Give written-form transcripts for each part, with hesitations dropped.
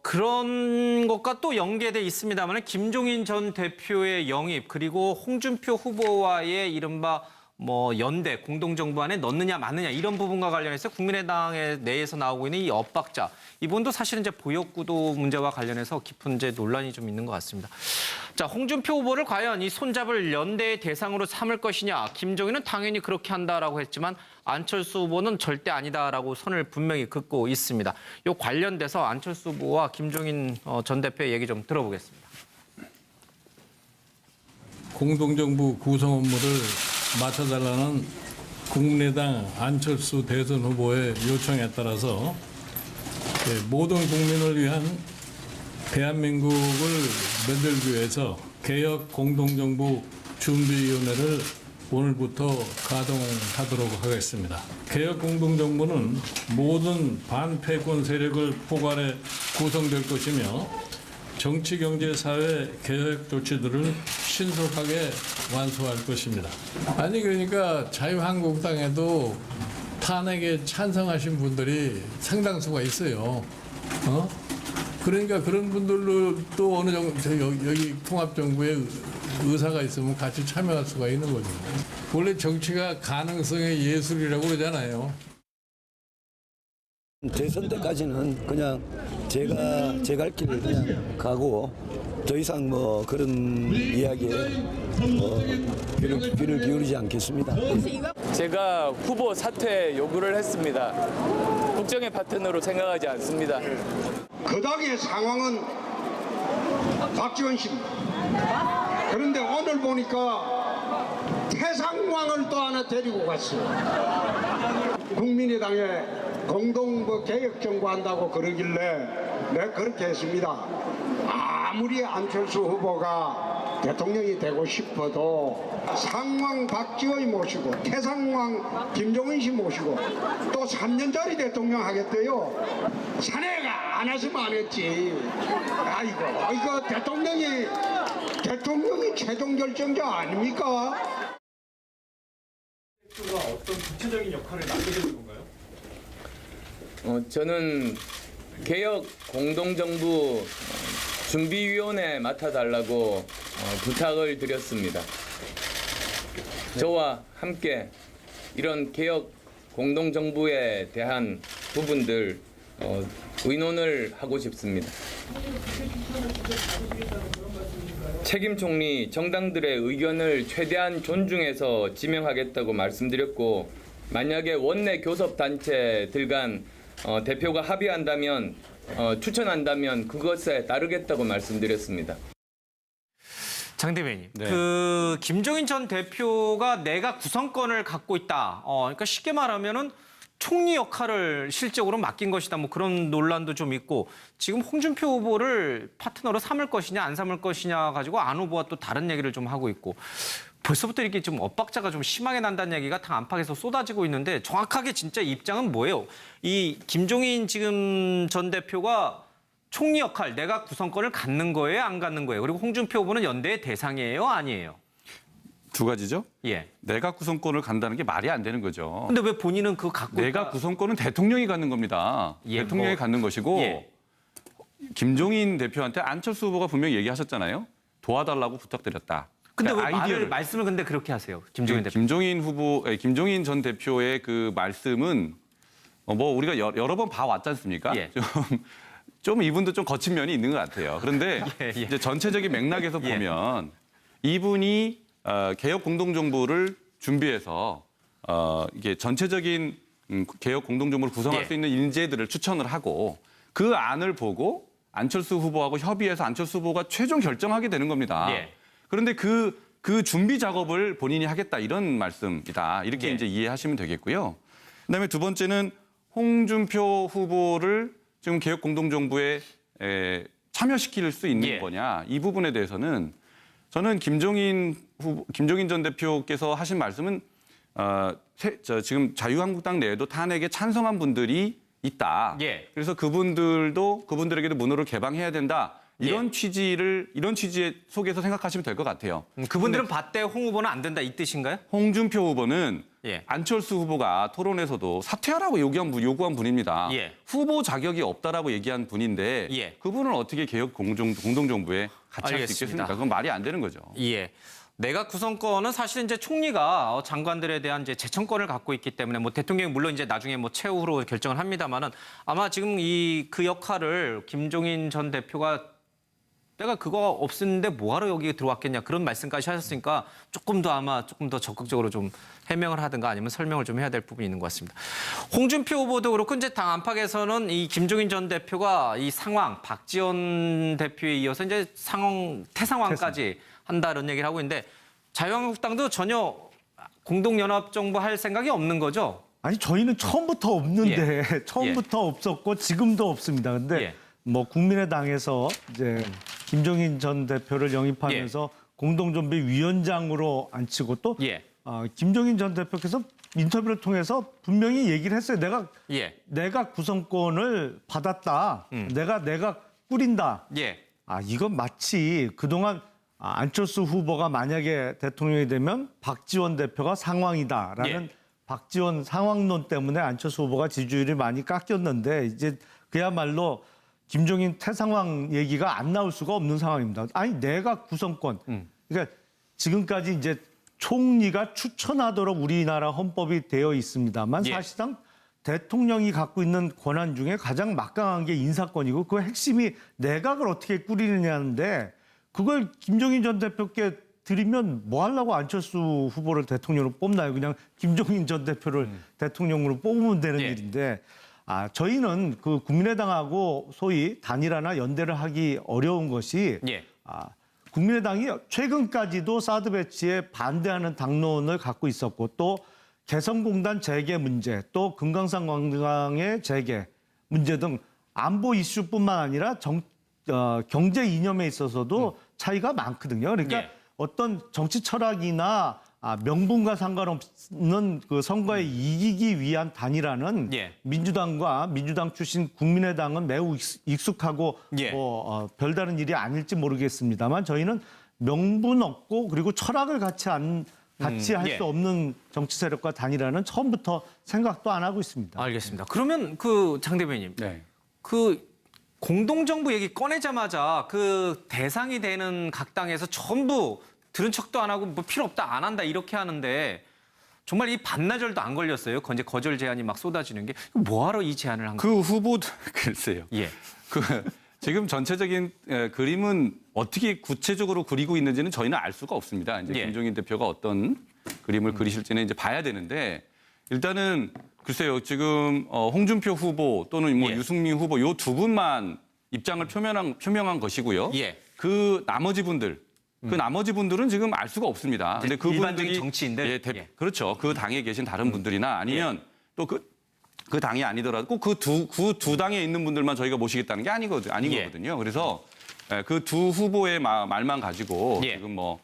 그런 것과 또 연계돼 있습니다만 김종인 전 대표의 영입 그리고 홍준표 후보와의 이른바 연대 공동정부 안에 넣느냐 마느냐 이런 부분과 관련해서 국민의당의 내에서 나오고 있는 이 엇박자 이 부분도 사실은 이제 보역구도 문제와 관련해서 깊은 이제 논란이 좀 있는 것 같습니다. 자, 홍준표 후보를 과연 이 손잡을 연대의 대상으로 삼을 것이냐? 김종인은 당연히 그렇게 한다라고 했지만 안철수 후보는 절대 아니다라고 선을 분명히 긋고 있습니다. 이 관련돼서 안철수 후보와 김종인 전 대표의 얘기 좀 들어보겠습니다. 공동정부 구성 업무를 맡아달라는 국민의당 안철수 대선 후보의 요청에 따라서 모든 국민을 위한 대한민국을 만들기 위해서 개혁 공동정부 준비위원회를 오늘부터 가동하도록 하겠습니다. 개혁 공동정부는 모든 반패권 세력을 포괄해 구성될 것이며 정치, 경제, 사회 개혁 조치들을 신속하게 완수할 것입니다. 아니 그러니까 자유한국당에도 탄핵에 찬성하신 분들이 상당수가 있어요. 그러니까 그런 분들도 어느 정도 여기 통합정부에 의사가 있으면 같이 참여할 수가 있는 거죠. 원래 정치가 가능성의 예술이라고 그러잖아요. 대선 때까지는 그냥 제 갈 길을 그냥 가고 더 이상 그런 이야기에 귀를 기울이지 않겠습니다. 제가 후보 사퇴 요구를 했습니다. 국정의 파트너로 생각하지 않습니다. 그 당의 상황은 박지원 씨입니다. 그런데 오늘 보니까 태상왕을 또 하나 데리고 갔어요. 국민의당에 공동 개혁정부 한다고 그러길래 내가 그렇게 했습니다. 아무리 안철수 후보가 대통령이 되고 싶어도 상왕 박지원이 모시고 태상왕 김종인 씨 모시고 또 3년짜리 대통령 하겠대요. 사내가 안 했으면 안 했지. 아이고 이거 대통령이 최종 결정자 아닙니까? 대표가 어떤 구체적인 역할을 맡게 되는 건가요? 저는 개혁 공동정부 준비위원회 맡아달라고 부탁을 드렸습니다. 저와 함께 이런 개혁 공동정부에 대한 부분들 의논을 하고 싶습니다. 책임 총리 정당들의 의견을 최대한 존중해서 지명하겠다고 말씀드렸고 만약에 원내 교섭단체들 간 대표가 합의한다면 추천한다면 그것에 따르겠다고 말씀드렸습니다. 장 대변인, 네. 김종인 전 대표가 내가 구성권을 갖고 있다. 그러니까 쉽게 말하면은 총리 역할을 실적으로 맡긴 것이다. 그런 논란도 좀 있고 지금 홍준표 후보를 파트너로 삼을 것이냐 안 삼을 것이냐 가지고 안 후보와 또 다른 얘기를 좀 하고 있고 벌써부터 이렇게 좀 엇박자가 좀 심하게 난다는 얘기가 당 안팎에서 쏟아지고 있는데 정확하게 진짜 입장은 뭐예요? 이 김종인 지금 전 대표가 총리 역할, 내가 구성권을 갖는 거예요, 안 갖는 거예요? 그리고 홍준표 후보는 연대의 대상이에요, 아니에요? 두 가지죠. 예. 내가 구성권을 간다는 게 말이 안 되는 거죠. 근데 왜 본인은 그거 갖고 내가 구성권은 대통령이 갖는 겁니다. 예, 대통령이 갖는 것이고 예. 김종인 대표한테 안철수 후보가 분명히 얘기하셨잖아요. 도와달라고 부탁드렸다. 근데 왜 아이디어를 말씀을 근데 그렇게 하세요, 김종인 대표? 김종인 전 대표의 그 말씀은 우리가 여러 번 봐왔지 않습니까? 예. 좀 이분도 좀 거친 면이 있는 것 같아요. 그런데 예. 이제 전체적인 맥락에서 예. 보면 이분이 개혁 공동정부를 준비해서 이게 전체적인 개혁 공동정부를 구성할 예. 수 있는 인재들을 추천을 하고 그 안을 보고 안철수 후보하고 협의해서 안철수 후보가 최종 결정하게 되는 겁니다. 예. 그런데 그 준비 작업을 본인이 하겠다 이런 말씀이다. 이렇게 예. 이제 이해하시면 되겠고요. 그다음에 두 번째는 홍준표 후보를 지금 개혁 공동정부에 참여시킬 수 있는 예. 거냐 이 부분에 대해서는 저는 김종인 전 대표께서 하신 말씀은 지금 자유한국당 내에도 탄핵에 찬성한 분들이 있다. 예. 그래서 그분들에게도 문호를 개방해야 된다. 이런 취지의 속에서 생각하시면 될 것 같아요. 그분들은 봤대 홍 후보는 안 된다 이 뜻인가요? 홍준표 후보는 예. 안철수 후보가 토론에서도 사퇴하라고 요구한 분입니다. 예. 후보 자격이 없다라고 얘기한 분인데 예. 그분을 어떻게 개혁 공동정부에 같이 할 수 알겠습니다. 있겠습니까? 그건 말이 안 되는 거죠. 예. 내각 구성권은 사실 이제 총리가 장관들에 대한 이제 제청권을 갖고 있기 때문에 뭐 대통령이 물론 이제 나중에 뭐 최후로 결정을 합니다만은 아마 지금 그 역할을 김종인 전 대표가 내가 그거 없었는데 뭐하러 여기 들어왔겠냐 그런 말씀까지 하셨으니까 조금 더 적극적으로 좀 해명을 하든가 아니면 설명을 좀 해야 될 부분이 있는 것 같습니다. 홍준표 후보도 그렇고 이제 당 안팎에서는 이 김종인 전 대표가 이 상황 박지원 대표에 이어서 이제 태상황까지 한다 이런 얘기를 하고 있는데 자유한국당도 전혀 공동연합정부 할 생각이 없는 거죠? 아니 저희는 처음부터 없는데 처음부터 없었고 지금도 없습니다. 근데 예. 뭐 국민의당에서 이제 김종인 전 대표를 영입하면서 공동정비위원장으로 앉히고 또 예. 김종인 전 대표께서 인터뷰를 통해서 분명히 얘기를 했어요. 내가 구성권을 받았다. 내가 꾸린다. 예. 이건 마치 그동안 안철수 후보가 만약에 대통령이 되면 박지원 대표가 상황이다라는 박지원 상황론 때문에 안철수 후보가 지지율이 많이 깎였는데 이제 그야말로 김종인 태상황 얘기가 안 나올 수가 없는 상황입니다. 아니 내각 구성권. 그러니까 지금까지 이제 총리가 추천하도록 우리나라 헌법이 되어 있습니다만 사실상 대통령이 갖고 있는 권한 중에 가장 막강한 게 인사권이고 그 핵심이 내각을 어떻게 꾸리느냐인데 그걸 김종인 전 대표께 드리면 뭐 하려고 안철수 후보를 대통령으로 뽑나요? 그냥 김종인 전 대표를 대통령으로 뽑으면 되는 일인데 저희는 그 국민의당하고 소위 단일화나 연대를 하기 어려운 것이 국민의당이 최근까지도 사드 배치에 반대하는 당론을 갖고 있었고 또 개성공단 재개 문제, 또 금강산 관광의 재개 문제 등 안보 이슈뿐만 아니라 경제 이념에 있어서도 차이가 많거든요. 그러니까 어떤 정치 철학이나 명분과 상관없는 그 선거에 이기기 위한 단일화는 민주당과 민주당 출신 국민의당은 매우 익숙하고 별다른 일이 아닐지 모르겠습니다만 저희는 명분 없고 그리고 철학을 같이 할 수 없는 정치 세력과 단일화는 처음부터 생각도 안 하고 있습니다. 알겠습니다. 그러면 그 장 대변인, 그 공동정부 얘기 꺼내자마자 그 대상이 되는 각 당에서 전부 들은 척도 안 하고 뭐 필요 없다 안 한다 이렇게 하는데 정말 이 반나절도 안 걸렸어요. 이제 거절 제안이 막 쏟아지는 게 뭐하러 이 제안을 한 거예요? 그 후보도 글쎄요. 지금 전체적인 그림은 어떻게 구체적으로 그리고 있는지는 저희는 알 수가 없습니다. 이제 김종인 대표가 어떤 그림을 그리실지는 이제 봐야 되는데 일단은 글쎄요. 지금 홍준표 후보 또는 뭐 유승민 후보 요 두 분만 입장을 표명한 것이고요. 그 나머지 분들은 지금 알 수가 없습니다. 근데 그 일반적인 정치인들? 그렇죠. 그 당에 계신 다른 분들이나 아니면 또 그 당이 아니더라도 꼭 그 두 당에 있는 분들만 저희가 모시겠다는 게 아닌 거거든요. 그래서 그 두 후보의 말만 가지고 지금 뭐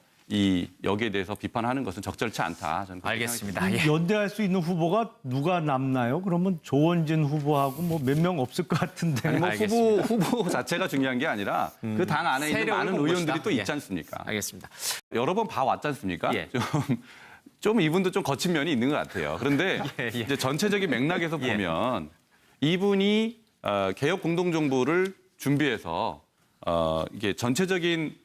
여기에 대해서 비판하는 것은 적절치 않다. 저는 알겠습니다. 연대할 수 있는 후보가 누가 남나요? 그러면 조원진 후보하고 뭐 몇 명 없을 것 같은데. 아니, 뭐 후보 자체가 중요한 게 아니라 그 당 안에 있는 많은 의원들이 또 있지 않습니까? 알겠습니다. 여러 번 봐왔지 않습니까? 좀 이분도 좀 거친 면이 있는 것 같아요. 그런데 이제 전체적인 맥락에서 보면 이분이 개혁 공동정부를 준비해서 이게 전체적인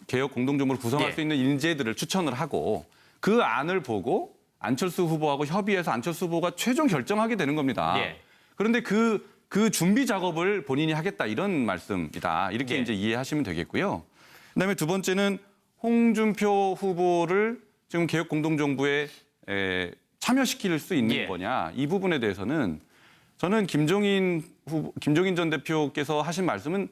개혁 공동정부를 구성할 수 있는 인재들을 추천을 하고 그 안을 보고 안철수 후보하고 협의해서 안철수 후보가 최종 결정하게 되는 겁니다. 그런데 그 준비 작업을 본인이 하겠다 이런 말씀이다. 이렇게 이제 이해하시면 되겠고요. 그다음에 두 번째는 홍준표 후보를 지금 개혁 공동정부에 참여시킬 수 있는 거냐 이 부분에 대해서는 저는 김종인 전 대표께서 하신 말씀은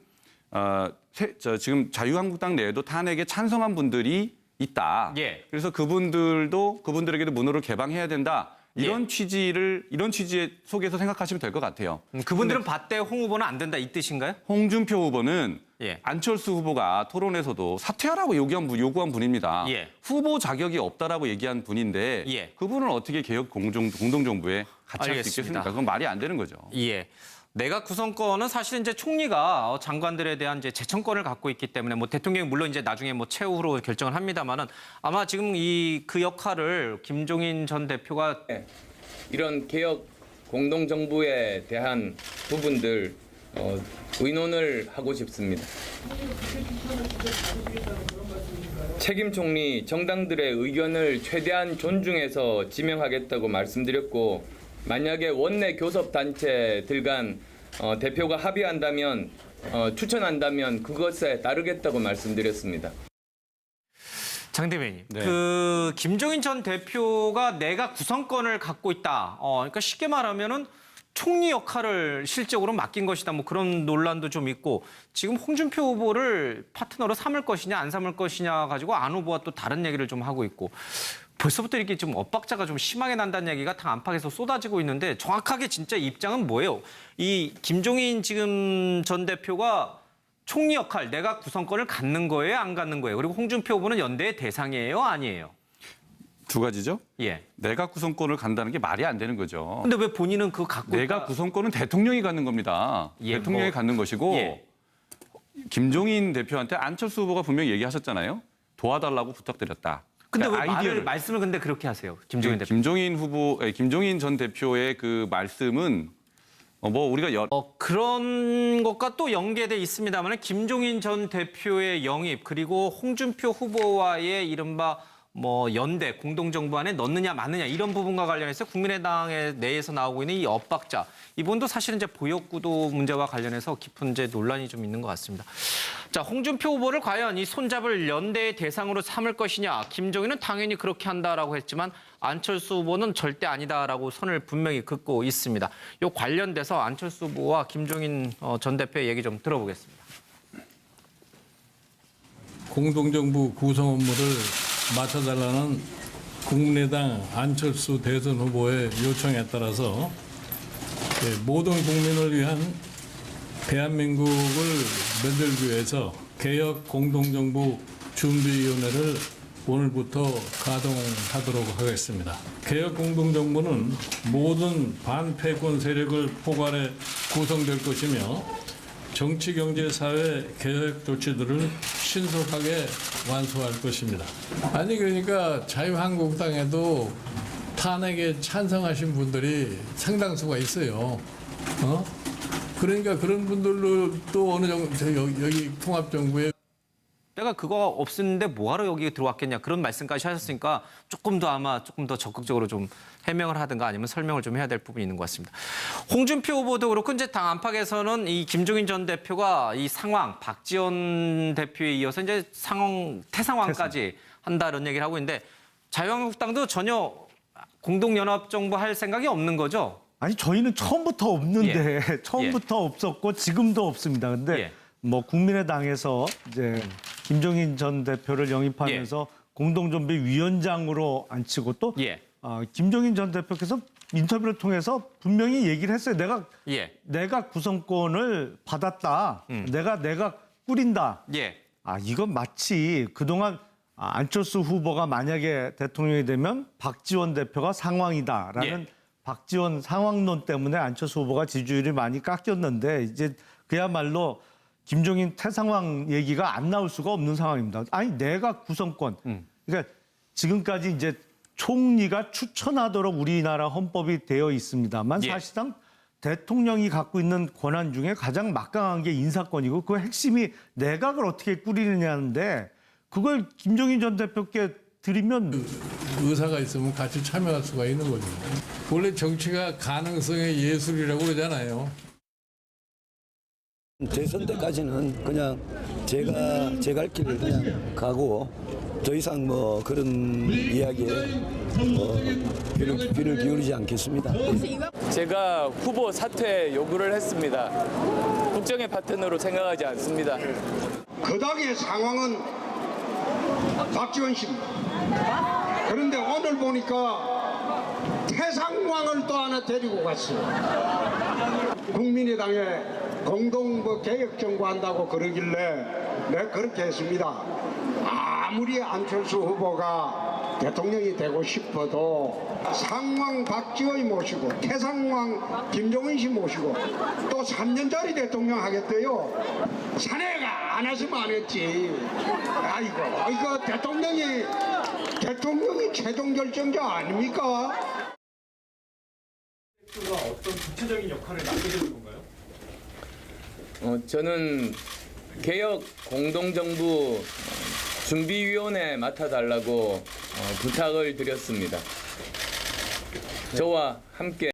지금 자유한국당 내에도 탄핵에 찬성한 분들이 있다. 그래서 그분들에게도 문호를 개방해야 된다. 이런 취지의 속에서 생각하시면 될 것 같아요. 그분들은 봤대 홍 후보는 안 된다 이 뜻인가요? 홍준표 후보는 안철수 후보가 토론에서도 사퇴하라고 요구한 분입니다. 후보 자격이 없다라고 얘기한 분인데 그분을 어떻게 개혁 공동정부에 같이 할 수 있겠습니까? 그건 말이 안 되는 거죠. 내각 구성권은 사실 이제 총리가 장관들에 대한 이제 제청권을 갖고 있기 때문에 뭐 대통령이 물론 이제 나중에 뭐 최후로 결정을 합니다만은 아마 지금 그 역할을 김종인 전 대표가 이런 개혁 공동정부에 대한 부분들 의논을 하고 싶습니다. 책임 총리 정당들의 의견을 최대한 존중해서 지명하겠다고 말씀드렸고, 만약에 원내 교섭단체들 간 대표가 합의한다면 추천한다면 그것에 따르겠다고 말씀드렸습니다. 장 대변인, 네. 그 김종인 전 대표가 내각 구성권을 갖고 있다. 그러니까 쉽게 말하면은 총리 역할을 실적으로 맡긴 것이다. 뭐 그런 논란도 좀 있고 지금 홍준표 후보를 파트너로 삼을 것이냐 안 삼을 것이냐 가지고 안 후보와 또 다른 얘기를 좀 하고 있고 벌써부터 이렇게 좀 엇박자가 좀 심하게 난다는 얘기가 당 안팎에서 쏟아지고 있는데 정확하게 진짜 입장은 뭐예요? 이 김종인 지금 전 대표가 총리 역할, 내각 구성권을 갖는 거예요, 안 갖는 거예요? 그리고 홍준표 후보는 연대의 대상이에요, 아니에요? 두 가지죠. 예. 내각 구성권을 간다는 게 말이 안 되는 거죠. 근데 왜 본인은 그거 갖고 내각 구성권은 대통령이 갖는 겁니다. 예, 대통령이 갖는 것이고 예. 김종인 대표한테 안철수 후보가 분명히 얘기하셨잖아요. 도와달라고 부탁드렸다. 근데 왜 아이디어를 말씀을 근데 그렇게 하세요, 김종인 대표? 김종인 전 대표의 그 말씀은 뭐 우리가 그런 것과 또 연계돼 있습니다만 김종인 전 대표의 영입 그리고 홍준표 후보와의 이른바 뭐 연대 공동정부 안에 넣느냐 마느냐 이런 부분과 관련해서 국민의당 내에서 나오고 있는 이 엇박자 이 부분도 사실은 이제 보역구도 문제와 관련해서 깊은 이제 논란이 좀 있는 것 같습니다. 자, 홍준표 후보를 과연 이 손잡을 연대의 대상으로 삼을 것이냐? 김종인은 당연히 그렇게 한다라고 했지만 안철수 후보는 절대 아니다라고 선을 분명히 긋고 있습니다. 이 관련돼서 안철수 후보와 김종인 전 대표의 얘기 좀 들어보겠습니다. 공동정부 구성 업무를 맡아달라는 국민의당 안철수 대선 후보의 요청에 따라서 모든 국민을 위한 대한민국을 만들기 위해서 개혁 공동정부 준비위원회를 오늘부터 가동하도록 하겠습니다. 개혁 공동정부는 모든 반패권 세력을 포괄해 구성될 것이며 정치, 경제, 사회 개혁 조치들을 신속하게 완수할 것입니다. 아니 그러니까 자유한국당에도 탄핵에 찬성하신 분들이 상당수가 있어요. 그러니까 그런 분들도 또 어느 정도 여기 통합정부에 내가 그거 없었는데 뭐하러 여기 들어왔겠냐 그런 말씀까지 하셨으니까 조금 더 적극적으로 좀 해명을 하든가 아니면 설명을 좀 해야 될 부분이 있는 것 같습니다. 홍준표 후보도 그렇고 이제 당 안팎에서는 이 김종인 전 대표가 이 상황 박지원 대표에 이어서 이제 태상황까지 한다는 얘기를 하고 있는데 자유한국당도 전혀 공동연합정부 할 생각이 없는 거죠? 아니 저희는 처음부터 없는데 처음부터 없었고 지금도 없습니다. 근데 뭐 국민의당에서 이제 김종인 전 대표를 영입하면서 공동정비위원장으로 앉히고 또 김종인 전 대표께서 인터뷰를 통해서 분명히 얘기를 했어요. 내가 구성권을 받았다. 내가 꾸린다. 이건 마치 그동안 안철수 후보가 만약에 대통령이 되면 박지원 대표가 상황이다라는 박지원 상황론 때문에 안철수 후보가 지지율이 많이 깎였는데 이제 그야말로 김종인 태상황 얘기가 안 나올 수가 없는 상황입니다. 아니 내각 구성권. 그러니까 지금까지 이제 총리가 추천하도록 우리나라 헌법이 되어 있습니다만 사실상 대통령이 갖고 있는 권한 중에 가장 막강한 게 인사권이고 그 핵심이 내각을 어떻게 꾸리느냐인데 그걸 김종인 전 대표께 드리면 의사가 있으면 같이 참여할 수가 있는 거죠. 원래 정치가 가능성의 예술이라고 그러잖아요. 대선 때까지는 그냥 제 갈 길을 그냥 가고 더 이상 뭐 그런 이야기에 귀를 기울이지 않겠습니다. 제가 후보 사퇴 요구를 했습니다. 국정의 파트너로 생각하지 않습니다. 그닥의 상황은 박지원 씨입니다. 그런데 오늘 보니까 태상왕을 또 하나 데리고 갔어요. 국민의당에 공동 개혁정부 한다고 그러길래 내가 그렇게 했습니다. 아무리 안철수 후보가 대통령이 되고 싶어도 상왕 박지원 모시고 태상왕 김종인 씨 모시고 또 3년짜리 대통령 하겠대요. 자네가 안 했으면 안 했지. 아이고 이거 대통령이 최종 결정자 아닙니까? 어떤 구체적인 역할을 맡게 되는 건가요? 저는 개혁 공동정부 준비위원회 맡아달라고 부탁을 드렸습니다. 저와 함께